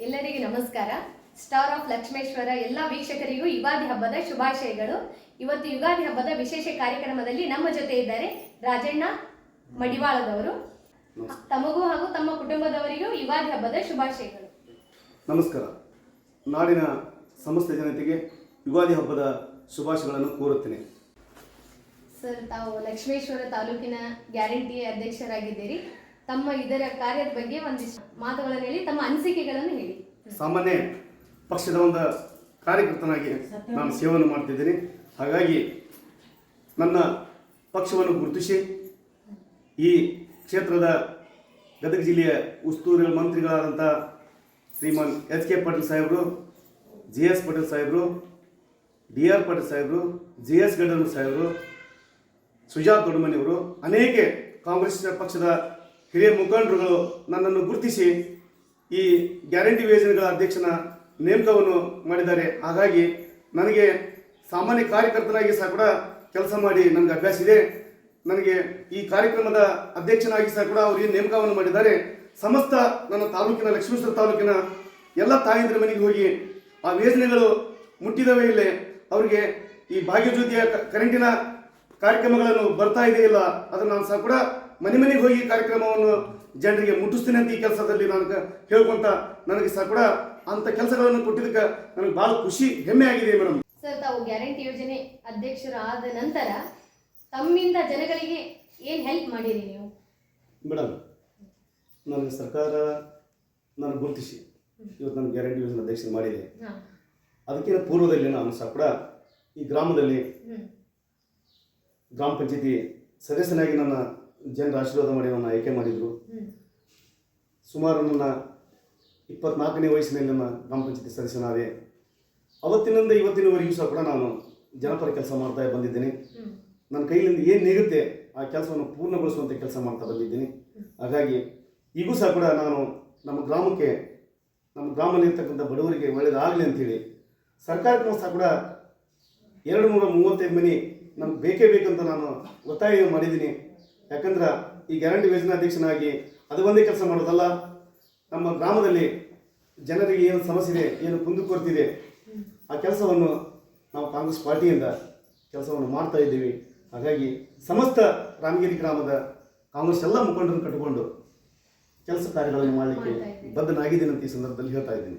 ಎಲ್ಲರಿಗೂ ನಮಸ್ಕಾರ. Star of Lakshmeshwar ಎಲ್ಲ ವೀಕ್ಷಕರಿಗೂ ಯುಗಾದಿ ಹಬ್ಬದ ಶುಭಾಶಯಗಳು. ಇವತ್ತು ಯುಗಾದಿ ಹಬ್ಬದ ವಿಶೇಷ ಕಾರ್ಯಕ್ರಮದಲ್ಲಿ ನಮ್ಮ ಜೊತೆ ಇದ್ದಾರೆ ರಾಜಣ್ಣ ಮಡಿವಾಳದವರು. ತಮಗೂ ಹಾಗೂ ತಮ್ಮ ಕುಟುಂಬದವರಿಗೂ ಯುಗಾದಿ ಹಬ್ಬದ ಶುಭಾಶಯಗಳು. ನಮಸ್ಕಾರ. ನಾಡಿನ ಸಮಸ್ತ ಜನತೆಗೆ ಯುಗಾದಿ ಹಬ್ಬದ ಶುಭಾಶಯಗಳನ್ನು ಕೋರುತ್ತೇನೆ. ಸರ್, ತಾವು ಲಕ್ಷ್ಮೇಶ್ವರ ತಾಲೂಕಿನ ಗ್ಯಾರಂಟಿ ಅಧ್ಯಕ್ಷರಾಗಿದ್ದೀರಿ. ತಮ್ಮ ಇದರ ಕಾರ್ಯದ ಬಗ್ಗೆ ಒಂದಿಷ್ಟು ಮಾತುಗಳನ್ನು ಹೇಳಿ, ತಮ್ಮ ಅನಿಸಿಕೆಗಳನ್ನು ಹೇಳಿ. ಸಾಮಾನ್ಯ ಪಕ್ಷದ ಒಂದು ಕಾರ್ಯಕರ್ತನಾಗಿ ನಾನು ಸೇವೆಯನ್ನು ಮಾಡ್ತಿದ್ದೀನಿ. ಹಾಗಾಗಿ ನನ್ನ ಪಕ್ಷವನ್ನು ಗುರುತಿಸಿ ಈ ಕ್ಷೇತ್ರದ ಗದಗ ಜಿಲ್ಲೆಯ ಉಸ್ತುವಾರಿ ಮಂತ್ರಿಗಳಾದಂಥ ಶ್ರೀಮಾನ್ ಎಚ್ ಕೆ ಪಾಟೀಲ್ ಸಾಹೇಬರು, ಜಿ ಎಸ್ ಪಾಟೀಲ್ ಸಾಹೇಬರು, ಡಿ ಆರ್ ಪಾಟೀಲ್ ಸಾಹೇಬರು, ಜಿ ಎಸ್ ಗಡ್ಡರು ಸಾಹೇಬರು, ಸುಜಾತ್ ದೊಡ್ಡಮನಿಯವರು, ಅನೇಕ ಕಾಂಗ್ರೆಸ್ ಪಕ್ಷದ ಹಿರಿಯ ಮುಖಂಡರುಗಳು ನನ್ನನ್ನು ಗುರುತಿಸಿ ಈ ಗ್ಯಾರಂಟಿ ಯೋಜನೆಗಳ ಅಧ್ಯಕ್ಷನ ನೇಮಕವನ್ನು ಮಾಡಿದ್ದಾರೆ. ಹಾಗಾಗಿ ನನಗೆ ಸಾಮಾನ್ಯ ಕಾರ್ಯಕರ್ತನಾಗಿ ಸಹ ಕೂಡ ಕೆಲಸ ಮಾಡಿ ನನಗೆ ಅಭ್ಯಾಸ ಇದೆ. ನನಗೆ ಈ ಕಾರ್ಯಕ್ರಮದ ಅಧ್ಯಕ್ಷನಾಗಿ ಸಹ ಕೂಡ ಅವರು ಏನು ನೇಮಕವನ್ನು ಮಾಡಿದ್ದಾರೆ. ಸಮಸ್ತ ನನ್ನ ತಾಲೂಕಿನ ಲಕ್ಷ್ಮೇಶ್ವರ ತಾಲೂಕಿನ ಎಲ್ಲ ತಾಯಂದಿರ ಮನೆಗೆ ಹೋಗಿ ಆ ಯೋಜನೆಗಳು ಮುಟ್ಟಿದವೇ ಇಲ್ಲೇ ಅವರಿಗೆ ಈ ಭಾಗ್ಯಜ್ಯೋತಿಯ ಕರೆಂಟಿನ ಕಾರ್ಯಕ್ರಮಗಳನ್ನು ಬರ್ತಾ ಇದೆಯಲ್ಲ, ಅದನ್ನು ನಾನು ಸಹ ಕೂಡ ಮನೆ ಮನೆಗೆ ಹೋಗಿ ಕಾರ್ಯಕ್ರಮವನ್ನು ಜನರಿಗೆ ಮುಟ್ಟಿಸ್ತೀನಿ ಅಂತ ಈ ಕೆಲಸದಲ್ಲಿ ನಾನು ಹೇಳ್ಕೊಂತ ನನಗೆ ಸಹ ಕೂಡ ಅಂತ ಕೆಲಸಗಳನ್ನು ಕೊಟ್ಟಿದ್ದಕ್ಕೆ ನನಗೆ ಭಾಳ ಖುಷಿ, ಹೆಮ್ಮೆ ಆಗಿದೆ ಮೇಡಮ್. ಸರ್, ತಾವು ಗ್ಯಾರಂಟಿ ಯೋಜನೆ ಅಧ್ಯಕ್ಷರಾದ ನಂತರ ತಮ್ಮಿಂದ ಜನಗಳಿಗೆ ಏನು ಹೆಲ್ಪ್ ಮಾಡಿರಿ ನೀವು? ಮೇಡಮ್, ನನಗೆ ಸರ್ಕಾರ ನಾನು ಗುರುತಿಸಿ ಇವತ್ತು ನಾನು ಗ್ಯಾರಂಟಿ ಯೋಜನೆ ಅಧ್ಯಕ್ಷ ಮಾಡಿದೆ. ಅದಕ್ಕಿಂತ ಪೂರ್ವದಲ್ಲಿ ನಾನು ಸಹ ಕೂಡ ಈ ಗ್ರಾಮದಲ್ಲಿ ಗ್ರಾಮ ಪಂಚಾಯತಿ ಸದಸ್ಯನಾಗಿ ನನ್ನ ಜನರ ಆಶೀರ್ವಾದ ಮಾಡಿ ನನ್ನ ಆಯ್ಕೆ ಮಾಡಿದರು. ಸುಮಾರು ನನ್ನ 24ನೇ ವಯಸ್ಸಿನಲ್ಲಿ ನನ್ನ ಗ್ರಾಮ ಪಂಚಾಯತಿ ಸದಸ್ಯನಾದೆ. ಅವತ್ತಿನಿಂದ ಇವತ್ತಿನವರೆಗೂ ಸಹ ಕೂಡ ನಾನು ಜನಪರ ಕೆಲಸ ಮಾಡ್ತಾ ಬಂದಿದ್ದೇನೆ. ನನ್ನ ಕೈಯಿಂದ ಏನು ನೀಗುತ್ತೆ ಆ ಕೆಲಸವನ್ನು ಪೂರ್ಣಗೊಳಿಸುವಂಥ ಕೆಲಸ ಮಾಡ್ತಾ ಬಂದಿದ್ದೀನಿ. ಹಾಗಾಗಿ ಈಗೂ ಸಹ ಕೂಡ ನಾನು ನಮ್ಮ ಗ್ರಾಮಕ್ಕೆ, ನಮ್ಮ ಗ್ರಾಮದಲ್ಲಿರ್ತಕ್ಕಂಥ ಬಡವರಿಗೆ ಒಳ್ಳೆಯದಾಗಲಿ ಅಂಥೇಳಿ ಸರ್ಕಾರಕ್ಕೂ ಸಹ ಕೂಡ 235 ಮನೆ ನಮ್ಗೆ ಬೇಕೇ ಬೇಕಂತ ನಾನು ಒತ್ತಾಯ ಮಾಡಿದ್ದೀನಿ. ಯಾಕಂದ್ರೆ ಈ ಗ್ಯಾರಂಟಿ ಯೋಜನಾ ಅಧ್ಯಕ್ಷನಾಗಿ ಅದು ಒಂದೇ ಕೆಲಸ ಮಾಡೋದಲ್ಲ, ನಮ್ಮ ಗ್ರಾಮದಲ್ಲಿ ಜನರಿಗೆ ಏನು ಸಮಸ್ಯೆ ಇದೆ, ಏನು ಕುಂದುಕೊರತಿದೆ, ಆ ಕೆಲಸವನ್ನು ನಾವು ಕಾಂಗ್ರೆಸ್ ಪಾರ್ಟಿಯಿಂದ ಕೆಲಸವನ್ನು ಮಾಡ್ತಾ ಇದ್ದೀವಿ. ಹಾಗಾಗಿ ಸಮಸ್ತ ರಾಮಗಿರಿ ಗ್ರಾಮದ ಕಾಂಗ್ರೆಸ್ ಎಲ್ಲ ಮುಖಂಡರನ್ನು ಕಟ್ಟಿಕೊಂಡು ಕೆಲಸ ಕಾರ್ಯಗಳನ್ನು ಮಾಡಲಿಕ್ಕೆ ಬದ್ಧನಾಗಿದ್ದೀನಿ ಅಂತ ಈ ಸಂದರ್ಭದಲ್ಲಿ ಹೇಳ್ತಾ ಇದ್ದೀನಿ.